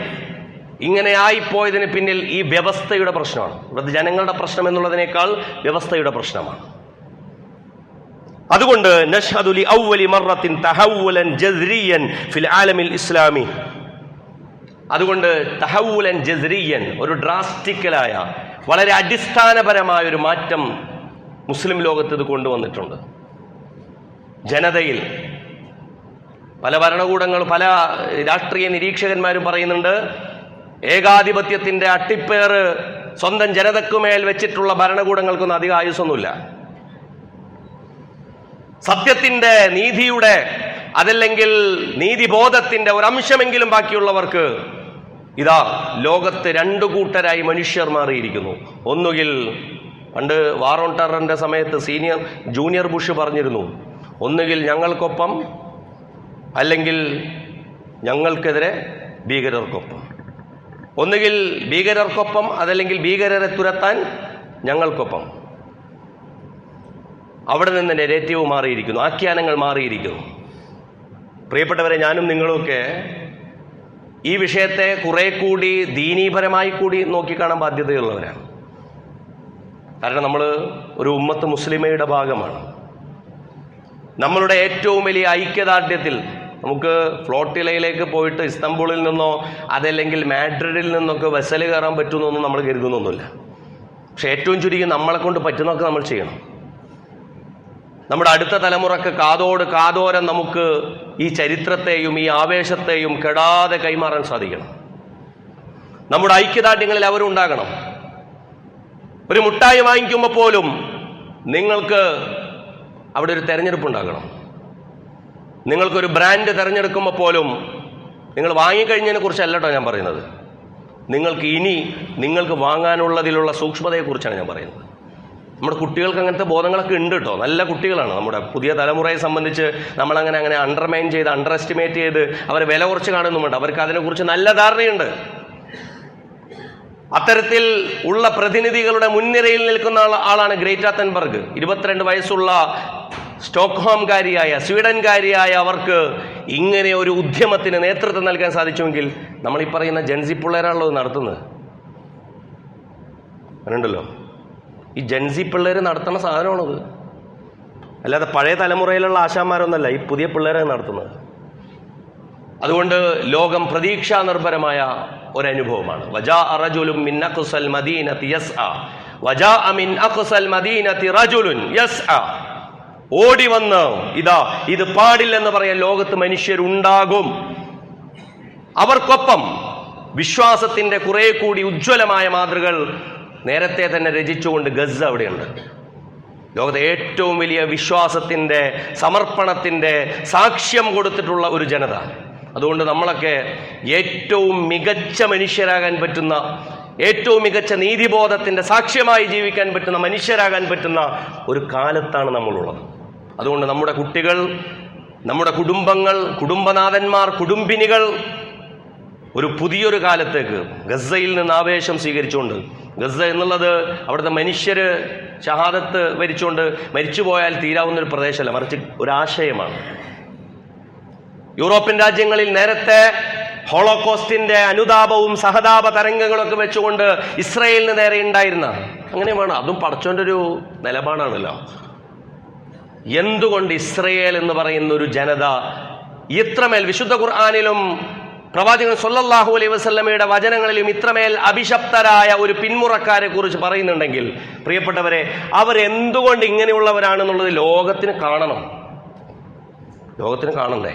ഇങ്ങനെ ആയിപ്പോയതിന് പിന്നിൽ ഈ വ്യവസ്ഥയുടെ പ്രശ്നമാണ്. ഇവിടുത്തെ ജനങ്ങളുടെ പ്രശ്നം എന്നുള്ളതിനേക്കാൾ വ്യവസ്ഥയുടെ പ്രശ്നമാണ്. അതുകൊണ്ട് നഷ്ഹദു ലി അവ്വലി മറത്തിൻ തഹവ്വുലൻ ജസ്രിയൻ ഫിൽ ആലമിൽ ഇസ്ലാമി. അതുകൊണ്ട് തഹവ്വുലൻ ജസ്രിയൻ, ഒരു ഡ്രാസ്റ്റിക്കലായ, വളരെ അടിസ്ഥാനപരമായ ഒരു മാറ്റം മുസ്ലിം ലോകത്ത് ഇത് കൊണ്ടുവന്നിട്ടുണ്ട്. ജനതയിൽ പല ഭരണകൂടങ്ങളും പല രാഷ്ട്രീയ നിരീക്ഷകന്മാരും പറയുന്നുണ്ട്, ഏകാധിപത്യത്തിന്റെ അട്ടിപ്പേറ് സ്വന്തം ജനതക്കുമേൽ വെച്ചിട്ടുള്ള ഭരണകൂടങ്ങൾക്കൊന്നും അധികം ആയുസ്സൊന്നുമില്ല. സത്യത്തിന്റെ, നീതിയുടെ, അതല്ലെങ്കിൽ നീതിബോധത്തിന്റെ ഒരംശമെങ്കിലും ബാക്കിയുള്ളവർക്ക് ഇതാ ലോകത്ത് 2 കൂട്ടരായി മനുഷ്യർ മാറിയിരിക്കുന്നു. ഒന്നുകിൽ പണ്ട് വാർ ഓൺ ടെററിന്റെ സമയത്ത് ജൂനിയർ ബുഷ് പറഞ്ഞിരുന്നു, ഒന്നുകിൽ ഞങ്ങൾക്കൊപ്പം അല്ലെങ്കിൽ ഞങ്ങൾക്കെതിരെ ഭീകരർക്കൊപ്പം. ഒന്നുകിൽ ഭീകരർക്കൊപ്പം അതല്ലെങ്കിൽ ഭീകരരെ തുരത്താൻ ഞങ്ങൾക്കൊപ്പം. അവിടെ നിന്ന് നെഗറ്റീവ് മാറിയിരിക്കുന്നു, ആഖ്യാനങ്ങൾ മാറിയിരിക്കുന്നു. പ്രിയപ്പെട്ടവരെ, ഞാനും നിങ്ങളുമൊക്കെ ഈ വിഷയത്തെ കുറെ കൂടി ദീനീപരമായി കൂടി നോക്കിക്കാണാൻ ബാധ്യതയുള്ളവരാണ്. കാരണം നമ്മൾ ഒരു ഉമ്മത്ത് മുസ്ലിമയുടെ ഭാഗമാണ്. നമ്മളുടെ ഏറ്റവും വലിയ ഐക്യദാർഢ്യത്തിൽ നമുക്ക് ഫ്ലോട്ടിലയിലേക്ക് പോയിട്ട് ഇസ്തംബൂളിൽ നിന്നോ അതല്ലെങ്കിൽ മാഡ്രിഡിൽ നിന്നൊക്കെ വെസൽ കയറാൻ പറ്റുമെന്നൊന്നും നമ്മൾ കരുതുന്നൊന്നുമില്ല. പക്ഷെ ഏറ്റവും ചുരുക്കി നമ്മളെ കൊണ്ട് പറ്റുന്നതൊക്കെ നമ്മൾ ചെയ്യണം. നമ്മുടെ അടുത്ത തലമുറക്ക് കാതോട് കാതോരം നമുക്ക് ഈ ചരിത്രത്തെയും ഈ ആവേശത്തെയും കെടാതെ കൈമാറാൻ സാധിക്കണം. നമ്മുടെ ഐക്യദാർഢ്യങ്ങളിൽ അവരുണ്ടാകണം. ഒരു മുട്ടായി വാങ്ങിക്കുമ്പോൾ പോലും നിങ്ങൾക്ക് അവിടെ ഒരു തെരഞ്ഞെടുപ്പ് ഉണ്ടാകണം. നിങ്ങൾക്കൊരു ബ്രാൻഡ് തിരഞ്ഞെടുക്കുമ്പോൾ പോലും നിങ്ങൾ വാങ്ങിക്കഴിഞ്ഞതിനെ കുറിച്ചല്ല കേട്ടോ ഞാൻ പറയുന്നത്. നിങ്ങൾക്ക് വാങ്ങാനുള്ളതിലുള്ള സൂക്ഷ്മതയെക്കുറിച്ചാണ് ഞാൻ പറയുന്നത്. നമ്മുടെ കുട്ടികൾക്ക് അങ്ങനത്തെ ബോധങ്ങളൊക്കെ ഉണ്ട് കേട്ടോ. നല്ല കുട്ടികളാണ്. നമ്മുടെ പുതിയ തലമുറയെ സംബന്ധിച്ച് നമ്മളങ്ങനെ അണ്ടർമൈൻ ചെയ്ത് അണ്ടർ എസ്റ്റിമേറ്റ് ചെയ്ത് അവരെ വില കുറച്ച് കാണുന്നുമുണ്ട്. അവർക്ക് അതിനെക്കുറിച്ച് നല്ല ധാരണയുണ്ട്. അത്തരത്തിൽ ഉള്ള പ്രതിനിധികളുടെ മുൻനിരയിൽ നിൽക്കുന്ന ആളാണ് ഗ്രേറ്റ തൻബർഗ്. 22 വയസ്സുള്ള സ്റ്റോക്ക്ഹോംകാരിയായ സ്വീഡൻകാരിയായ അവർക്ക് ഇങ്ങനെ ഒരു ഉദ്യമത്തിന് നേതൃത്വം നൽകാൻ സാധിച്ചുവെങ്കിൽ നമ്മൾ ഈ പറയുന്ന ജൻസി പിള്ളേരാണല്ലോ നടത്തുന്നത്. അങ്ങനെയുണ്ടല്ലോ, ഈ ജൻസി പിള്ളേർ നടത്തുന്ന സാധനമാണത്. അല്ലാതെ പഴയ തലമുറയിലുള്ള ആശാന്മാരൊന്നല്ല ഈ പുതിയ പിള്ളേരെ നടത്തുന്നത്. അതുകൊണ്ട് ലോകം പ്രതീക്ഷാ നിർഭരമായ ഒരനുഭവമാണ്. വജാഅ റജുലുൻ മിൻ അഖ്സൽ മദീനതി യസ്ആ വജാഅ മിൻ അഖ്സൽ മദീനതി റജുലുൻ യസ്ആ. ഓടി വന്ന് ഇത് പാടില്ലെന്ന് പറയാൻ ലോകത്ത് മനുഷ്യരുണ്ടാകും. അവർക്കൊപ്പം വിശ്വാസത്തിന്റെ കുറെ കൂടി ഉജ്ജ്വലമായ മാതൃകൾ നേരത്തെ തന്നെ രചിച്ചുകൊണ്ട് ഗസ അവിടെയുണ്ട്. ലോകത്തെ ഏറ്റവും വലിയ വിശ്വാസത്തിന്റെ സമർപ്പണത്തിന്റെ സാക്ഷ്യം കൊടുത്തിട്ടുള്ള ഒരു ജനത. അതുകൊണ്ട് നമ്മളൊക്കെ ഏറ്റവും മികച്ച മനുഷ്യരാകാൻ പറ്റുന്ന, ഏറ്റവും മികച്ച നീതിബോധത്തിന്റെ സാക്ഷ്യമായി ജീവിക്കാൻ പറ്റുന്ന മനുഷ്യരാകാൻ പറ്റുന്ന ഒരു കാലത്താണ് നമ്മളുള്ളത്. അതുകൊണ്ട് നമ്മുടെ കുട്ടികൾ, നമ്മുടെ കുടുംബങ്ങൾ, കുടുംബനാഥന്മാർ, കുടുംബിനികൾ ഒരു പുതിയൊരു കാലത്തേക്ക് ഗസയിൽ നിന്ന് ആവേശം സ്വീകരിച്ചുകൊണ്ട്, ഗസ എന്നുള്ളത് അവിടുത്തെ മനുഷ്യര് ഷഹാദത്ത് വരിച്ചുകൊണ്ട് മരിച്ചുപോയാൽ തീരാവുന്ന ഒരു പ്രദേശമല്ല, മറിച്ച് ഒരാശയമാണ്. യൂറോപ്യൻ രാജ്യങ്ങളിൽ നേരത്തെ ഹോളോകോസ്റ്റിന്റെ അനുതാപവും സഹതാപ തരംഗങ്ങളൊക്കെ വെച്ചുകൊണ്ട് ഇസ്രയേലിന് നേരെ ഉണ്ടായിരുന്ന, അങ്ങനെ വേണം, അതും പടച്ചോന്റെ ഒരു നിലപാടാണല്ലോ. എന്തുകൊണ്ട് ഇസ്രയേൽ എന്ന് പറയുന്ന ഒരു ജനത ഇത്രമേൽ വിശുദ്ധ ഖുർആനിലും പ്രവാചകൻ സ്വല്ലല്ലാഹു അലൈഹി വസല്ലമയുടെ വചനങ്ങളിലും ഇത്രമേൽ അഭിശപ്തരായ ഒരു പിന്മുറക്കാരെ കുറിച്ച് പറയുന്നുണ്ടെങ്കിൽ, പ്രിയപ്പെട്ടവരെ, അവരെന്തുകൊണ്ട് ഇങ്ങനെയുള്ളവരാണെന്നുള്ളത് ലോകത്തിന് കാണണം. ലോകത്തിന് കാണണ്ടേ?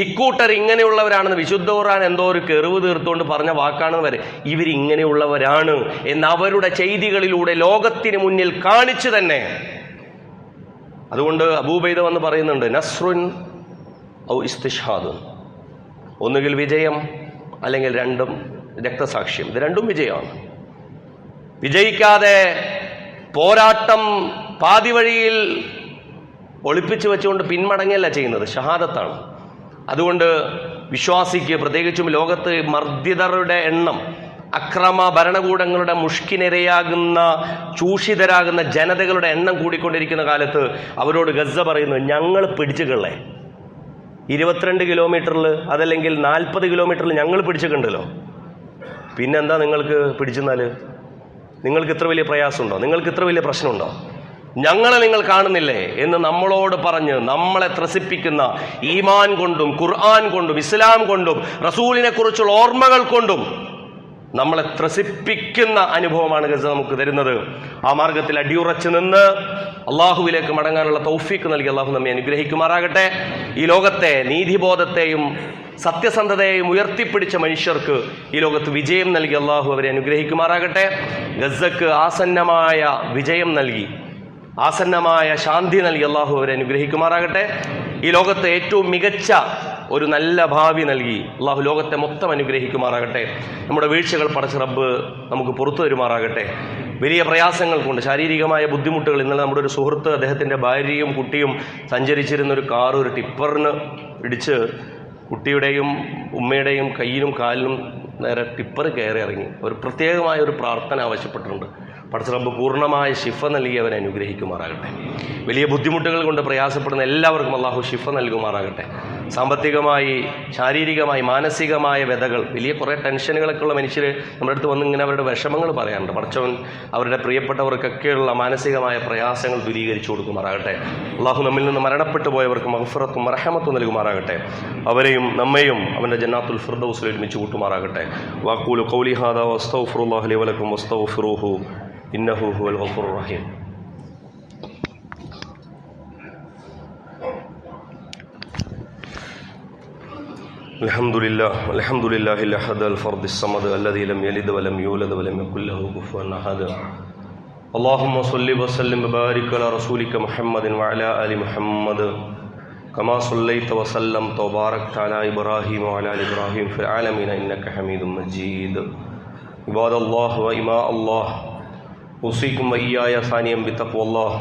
ഇക്കൂട്ടർ ഇങ്ങനെയുള്ളവരാണെന്ന് വിശുദ്ധ ഖുർആൻ എന്തോ ഒരു കെറിവ് തീർത്തുകൊണ്ട് പറഞ്ഞ വാക്കാണെന്ന് വരെ ഇവരിങ്ങനെയുള്ളവരാണ് എന്ന് അവരുടെ ചെയ്തികളിലൂടെ ലോകത്തിന് മുന്നിൽ കാണിച്ചു തന്നെ. അതുകൊണ്ട് അബൂബൈദ വന്ന് പറയുന്നുണ്ട്, നസ്റുൻ ഔ ഇസ്തിഷ്ഹാദുൻ, ഒന്നുകിൽ വിജയം അല്ലെങ്കിൽ രണ്ടും രക്തസാക്ഷ്യം. ഇത് രണ്ടും വിജയമാണ്. വിജയിക്കാതെ പോരാട്ടം പാതി വഴിയിൽ ഒളിപ്പിച്ചു വെച്ചുകൊണ്ട് പിന്മടങ്ങല്ല ചെയ്യുന്നത്, ഷഹാദത്താണ്. അതുകൊണ്ട് വിശ്വാസിക്ക്, പ്രത്യേകിച്ചും ലോകത്ത് മർദ്ദിതരുടെ എണ്ണം, അക്രമ ഭരണകൂടങ്ങളുടെ മുഷ്കിനിരയാകുന്ന ചൂഷിതരാകുന്ന ജനതകളുടെ എണ്ണം കൂടിക്കൊണ്ടിരിക്കുന്ന കാലത്ത് അവരോട് ഗസ പറയുന്നു, ഞങ്ങൾ പിടിച്ചുകളേ 22 കിലോമീറ്ററിൽ അതല്ലെങ്കിൽ 40 കിലോമീറ്ററിൽ ഞങ്ങൾ പിടിച്ചിട്ടുണ്ടല്ലോ, പിന്നെന്താ നിങ്ങൾക്ക് പിടിച്ചെന്നാൽ? നിങ്ങൾക്ക് ഇത്ര വലിയ പ്രയാസമുണ്ടോ? നിങ്ങൾക്ക് ഇത്ര വലിയ പ്രശ്നമുണ്ടോ? ഞങ്ങളെ നിങ്ങൾ കാണുന്നില്ലേ എന്ന് നമ്മളോട് പറഞ്ഞ് നമ്മളെ ത്രസിപ്പിക്കുന്ന ഈമാൻ കൊണ്ടും ഖുർആൻ കൊണ്ടും ഇസ്ലാം കൊണ്ടും റസൂലിനെ കുറിച്ചുള്ള ഓർമ്മകൾ കൊണ്ടും നമ്മളെ ത്രസിപ്പിക്കുന്ന അനുഭവമാണ് ഗസ നമുക്ക് തരുന്നത്. ആ മാർഗത്തിൽ അടിയുറച്ചു നിന്ന് അള്ളാഹുവിലേക്ക് മടങ്ങാനുള്ള തൗഫീക്ക് നൽകി അള്ളാഹു നമ്മെ അനുഗ്രഹിക്കുമാറാകട്ടെ. ഈ ലോകത്തെ നീതിബോധത്തെയും സത്യസന്ധതയെയും ഉയർത്തിപ്പിടിച്ച മനുഷ്യർക്ക് ഈ ലോകത്ത് വിജയം നൽകി അള്ളാഹു അവരെ അനുഗ്രഹിക്കുമാറാകട്ടെ. ഗസക്ക് ആസന്നമായ വിജയം നൽകി, ആസന്നമായ ശാന്തി നൽകി അള്ളാഹു അവരെ അനുഗ്രഹിക്കുമാറാകട്ടെ. ഈ ലോകത്തെ ഏറ്റവും മികച്ച ഒരു നല്ല ഭാവി നൽകി അള്ളാഹു ലോകത്തെ മൊത്തം അനുഗ്രഹിക്കുമാറാകട്ടെ. നമ്മുടെ വീഴ്ചകൾ പടച്ച റബ്ബ് നമുക്ക് പുറത്തു തരുമാറാകട്ടെ. വലിയ പ്രയാസങ്ങൾ കൊണ്ട്, ശാരീരികമായ ബുദ്ധിമുട്ടുകൾ, ഇന്നലെ നമ്മുടെ ഒരു സുഹൃത്ത്, അദ്ദേഹത്തിൻ്റെ ഭാര്യയും കുട്ടിയും സഞ്ചരിച്ചിരുന്ന ഒരു കാറ് ഒരു ടിപ്പറിന് ഇടിച്ച് കുട്ടിയുടെയും ഉമ്മയുടെയും കയ്യിലും കാലിലും നേരെ ടിപ്പർ കയറി ഇറങ്ങി. ഒരു പ്രത്യേകമായ ഒരു പ്രാർത്ഥന ആവശ്യപ്പെട്ടിട്ടുണ്ട്. പടച്ച റബ്ബ് പൂർണ്ണമായ ശിഫ നൽകി അവനെ അനുഗ്രഹിക്കുമാറാകട്ടെ. വലിയ ബുദ്ധിമുട്ടുകൾ കൊണ്ട് പ്രയാസപ്പെടുന്ന എല്ലാവർക്കും അള്ളാഹു ശിഫ നൽകുമാറാകട്ടെ. സാമ്പത്തികമായി, ശാരീരികമായി, മാനസികമായ വ്യതകൾ, വലിയ കുറേ ടെൻഷനുകളൊക്കെ ഉള്ള മനുഷ്യർ നമ്മുടെ അടുത്ത് വന്ന് ഇങ്ങനെ അവരുടെ വിഷമങ്ങൾ പറയാറുണ്ട്. പടച്ചവൻ അവരുടെ പ്രിയപ്പെട്ടവർക്കൊക്കെയുള്ള മാനസികമായ പ്രയാസങ്ങൾ ദൂരീകരിച്ചു കൊടുക്കുമാറാകട്ടെ. അള്ളാഹു നമ്മിൽ നിന്ന് മരണപ്പെട്ടു പോയവർക്ക് മഗ്ഫിറത്തും റഹ്മത്തും നൽകുമാറാകട്ടെ. അവരെയും നമ്മയും അവൻ്റെ ജന്നാത്തുൽ ഫിർദൗസിൽ ഒരുമിച്ച് കൂട്ടുമാറാകട്ടെ. വഖൂലു ഖൗലി ഹാദാ വസ്തഗ്ഫിറുല്ലാഹ ലി വലക്കും വസ്തഗ്ഫിറൂഹു ഇന്നഹു ഹുവൽ ഗഫൂറുർ റഹീം. അൽഹംദുലില്ലാഹിൽ അഹദൽ ഫർദിസ് സമദ് അല്ലദീ ലം യലിദ് വലം യൂലദ് വലം യകുൽ ലഹു കുഫുവൻ അഹദ്. അല്ലാഹുമ്മ സ്വല്ലി വസല്ലിം വബാരിക് അലാ റസൂലിക മുഹമ്മദിൻ വഅലാ ആലി മുഹമ്മദ് കമാ സ്വല്ലൈത വസല്ലംത വബാറക്ത അലാ ഇബ്രാഹീം വഅലാ ആലി ഇബ്രാഹീം ഫിൽ ആലമീന ഇന്നക ഹമീദും മജീദ്. ഇബാദല്ലാഹ് വ ഇമാ അല്ലാഹ് ഉസീകും വഇയ്യായ സാനിയം ബിത്തഖ്വല്ലാഹ്.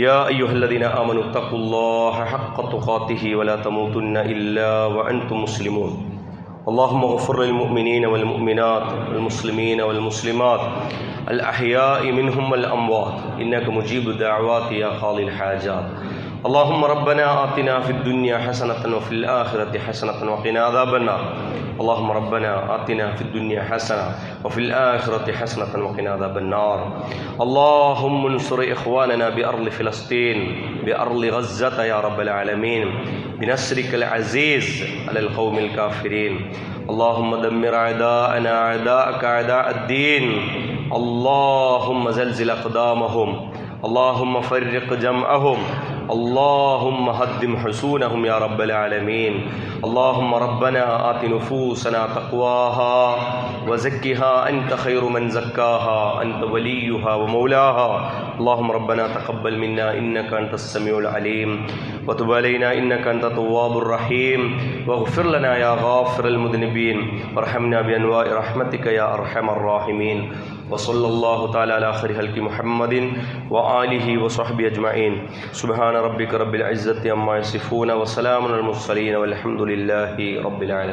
يا أيها الذين آمنوا اتقوا الله حق تقاته ولا تموتن إلا وأنتم مسلمون. اللهم اغفر للمؤمنين والمؤمنات والمسلمين والمسلمات الأحياء منهم والأموات إنك مجيب الدعوات يا قاضي الحاجات. اللهم ربنا آتنا في الدنيا حسنة وفي الآخرة حسنة وقنا عذاب النار. اللهم ربنا آتنا في الدنيا حسنة وفي الآخرة حسنة وقنا عذاب النار. اللهم انصر إخواننا بأرض فلسطين بأرض غزة يا رب العالمين بنصرك العزيز على القوم الكافرين. اللهم دمر أعداءنا أعداءك أعداء الدين. اللهم زلزل أقدامهم. اللهم فرق جمعهم. اللهم هدم حصونهم يا رب العالمين. اللهم ربنا آت نفوسنا تقواها وزكها أنت خير من زكاها أنت وليها ومولاها. اللهم ربنا تقبل منا إنك أنت السميع العليم وتب علينا إنك أنت التواب الرحيم واغفر لنا يا غافر المذنبين وارحمنا بأنواع رحمتك يا أرحم الراحمين. وصلى الله تعالى على خير خلق محمد وآله وصحبه أجمعين. سبحان ربك رب العزة عما يصفون وسلام على المرسلين والحمد لله رب العالمين.